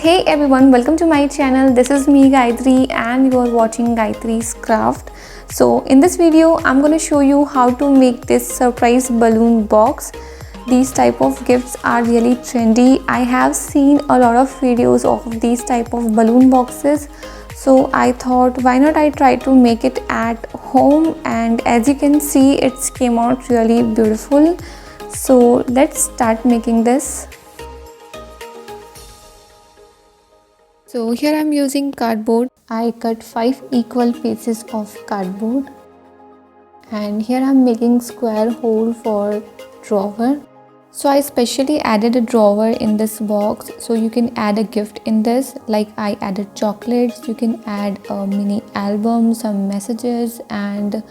hey everyone, welcome to my channel. This is me Gayatri and you are watching Gayatri's Craft. So in this video I'm going to show you how to make this surprise balloon box. These type of gifts are really trendy. I have seen a lot of videos of these type of balloon boxes. So I thought why not I try to make it at home, and as you can see it came out really beautiful. So let's start making this. So here I'm using cardboard. I cut 5 equal pieces of cardboard, and here I'm making square hole for drawer. So I specially added a drawer in this box, so you can add a gift in this, like I added chocolates. You can add a mini album, some messages, and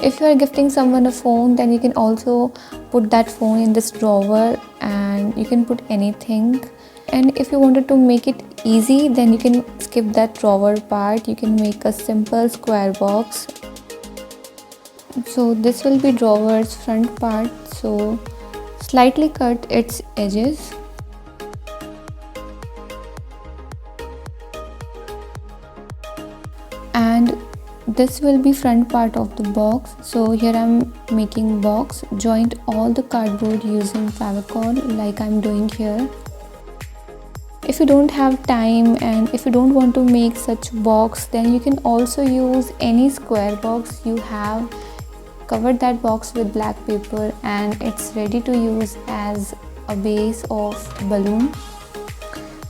if you are gifting someone a phone, then you can also put that phone in this drawer and you can put anything. And if you wanted to make it easy, then you can skip that drawer part. You can make a simple square box. So this will be drawer's front part, so slightly cut its edges. And this will be front part of the box. So here I'm making box. Joint all the cardboard using favicol like I'm doing here. If you don't have time and if you don't want to make such box, then you can also use any square box you have. Cover that box with black paper and it's ready to use as a base of balloon.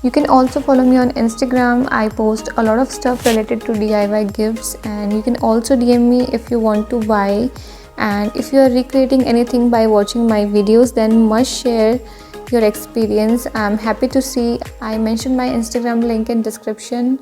You can also follow me on Instagram. I post a lot of stuff related to DIY gifts, and you can also DM me if you want to buy. And if you are recreating anything by watching my videos, then must share your experience. I'm happy to see. I mentioned my Instagram link in description.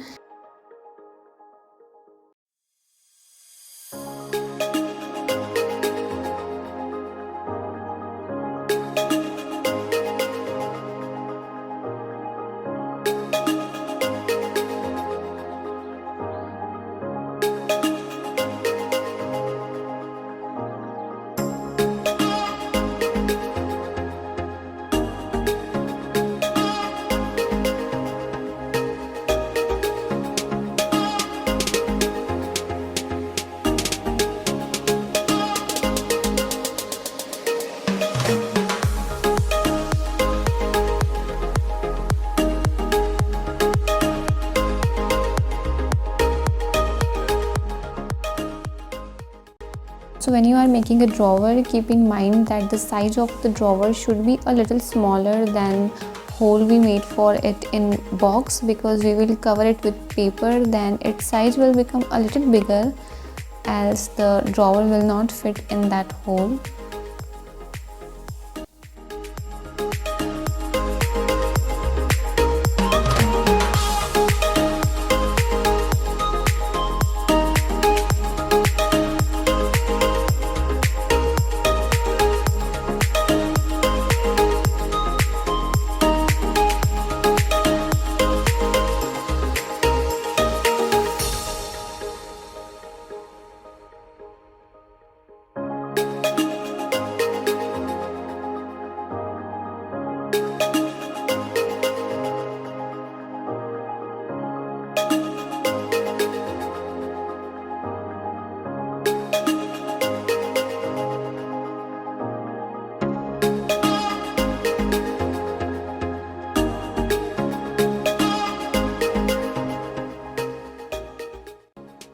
So when you are making a drawer, keep in mind that the size of the drawer should be a little smaller than hole we made for it in box, because we will cover it with paper. Then its size will become a little bigger as the drawer will not fit in that hole.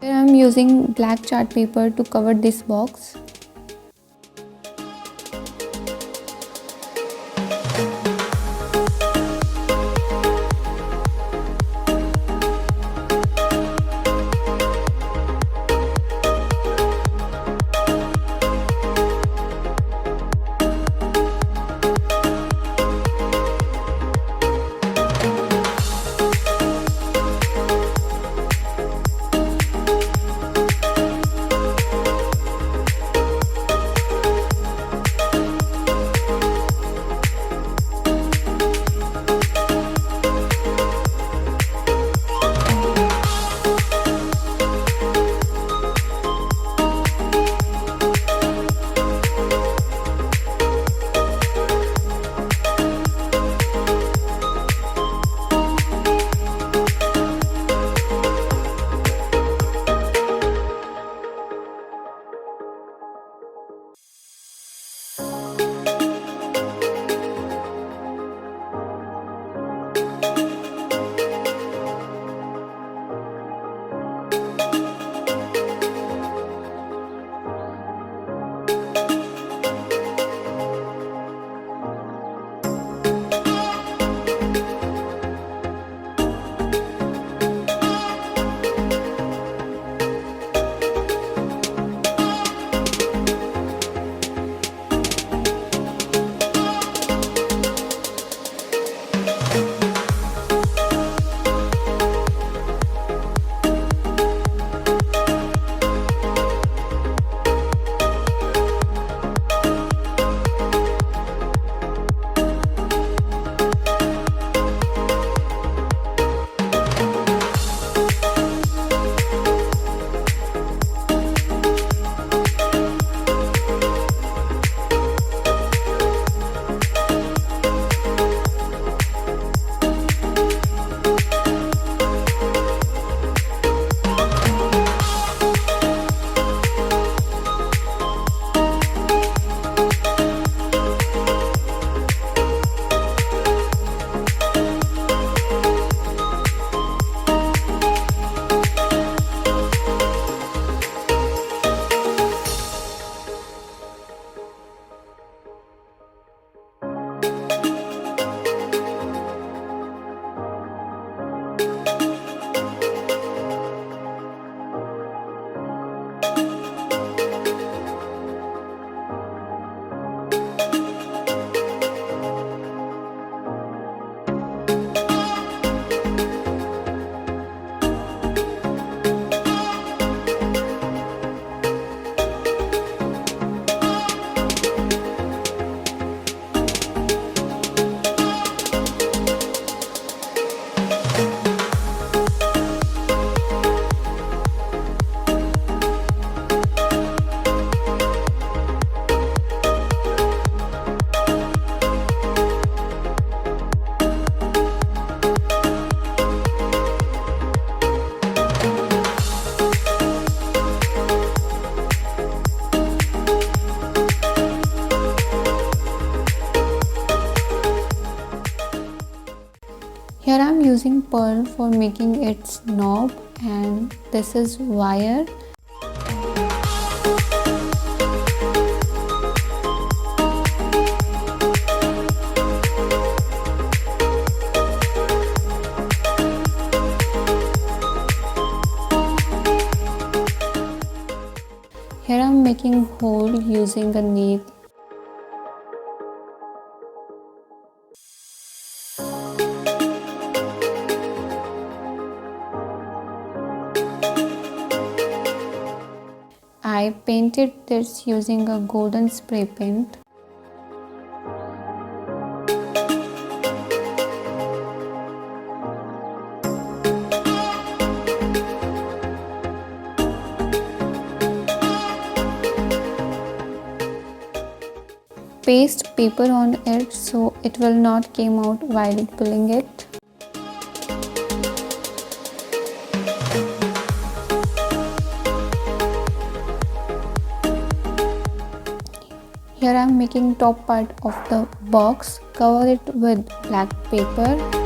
I'm using black chart paper to cover this box. using pearl for making its knob, and this is wire. Here I'm making hole using a nail. I painted this using a golden spray paint. Paste paper on it so it will not come out while pulling it. Here I am making top part of the box. Cover it with black paper.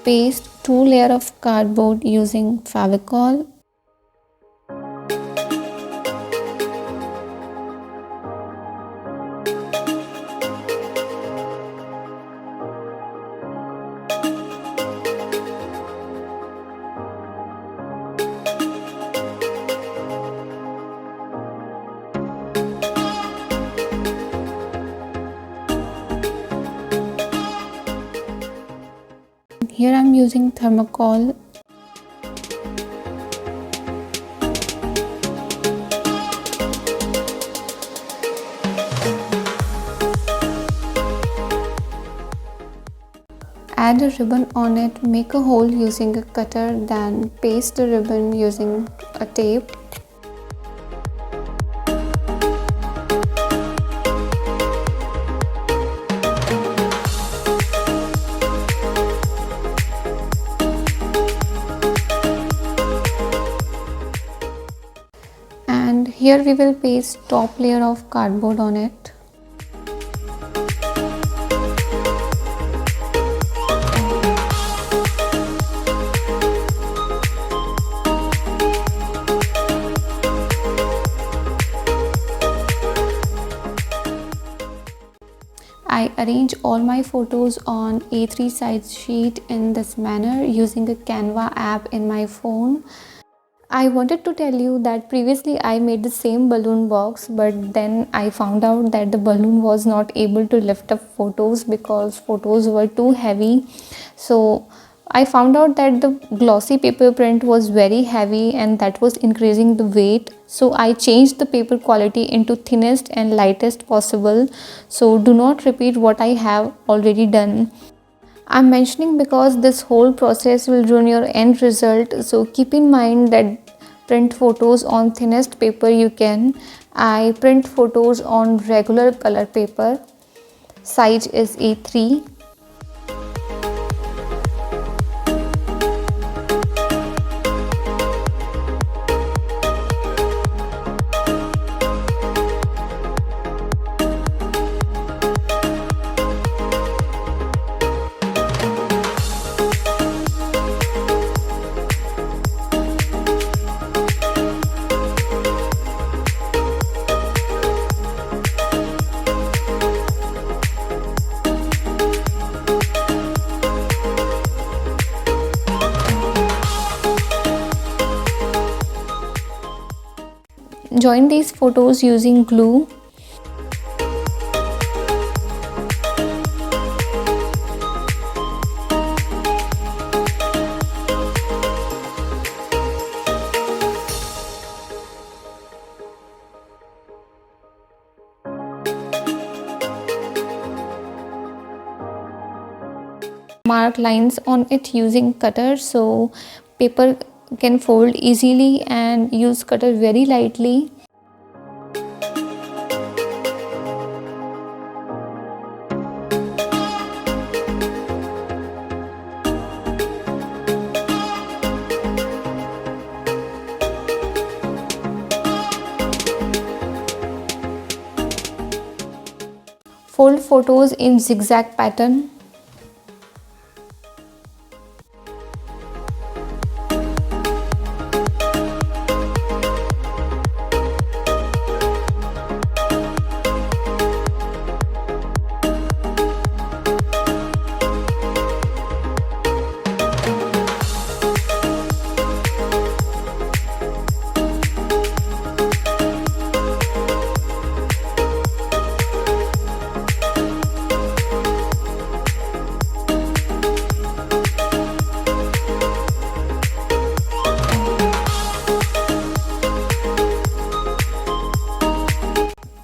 Paste 2 layers of cardboard using Favicol. Here I am using thermocol. Add a ribbon on it, make a hole using a cutter, then paste the ribbon using a tape. And here we will paste top layer of cardboard on it. I arrange all my photos on A3 size sheet in this manner using a Canva app in my phone. I wanted to tell you that previously I made the same balloon box, but then I found out that the balloon was not able to lift up photos because photos were too heavy. So I found out that the glossy paper print was very heavy and that was increasing the weight. So I changed the paper quality into thinnest and lightest possible. So do not repeat what I have already done. I'm mentioning because this whole process will ruin your end result. So keep in mind that print photos on thinnest paper you can. I print photos on regular color paper. Size is A3. Join these photos using glue. mark lines on it using cutter, so paper can fold easily, and use cutter very lightly. Fold photos in zigzag pattern.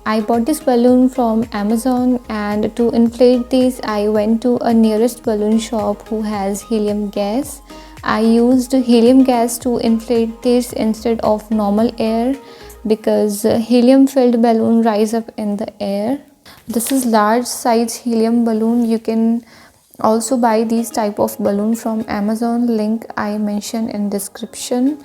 I bought this balloon from Amazon, and to inflate this I went to a nearest balloon shop who has helium gas. I used helium gas to inflate this instead of normal air, because helium filled balloon rise up in the air. This is large size helium balloon. You can also buy these type of balloon from Amazon. Link I mention in description.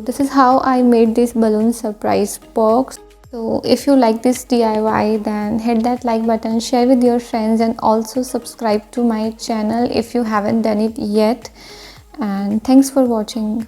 This is how I made this balloon surprise box. So if you like this DIY, then hit that like button, share with your friends, and also subscribe to my channel if you haven't done it yet. And thanks for watching.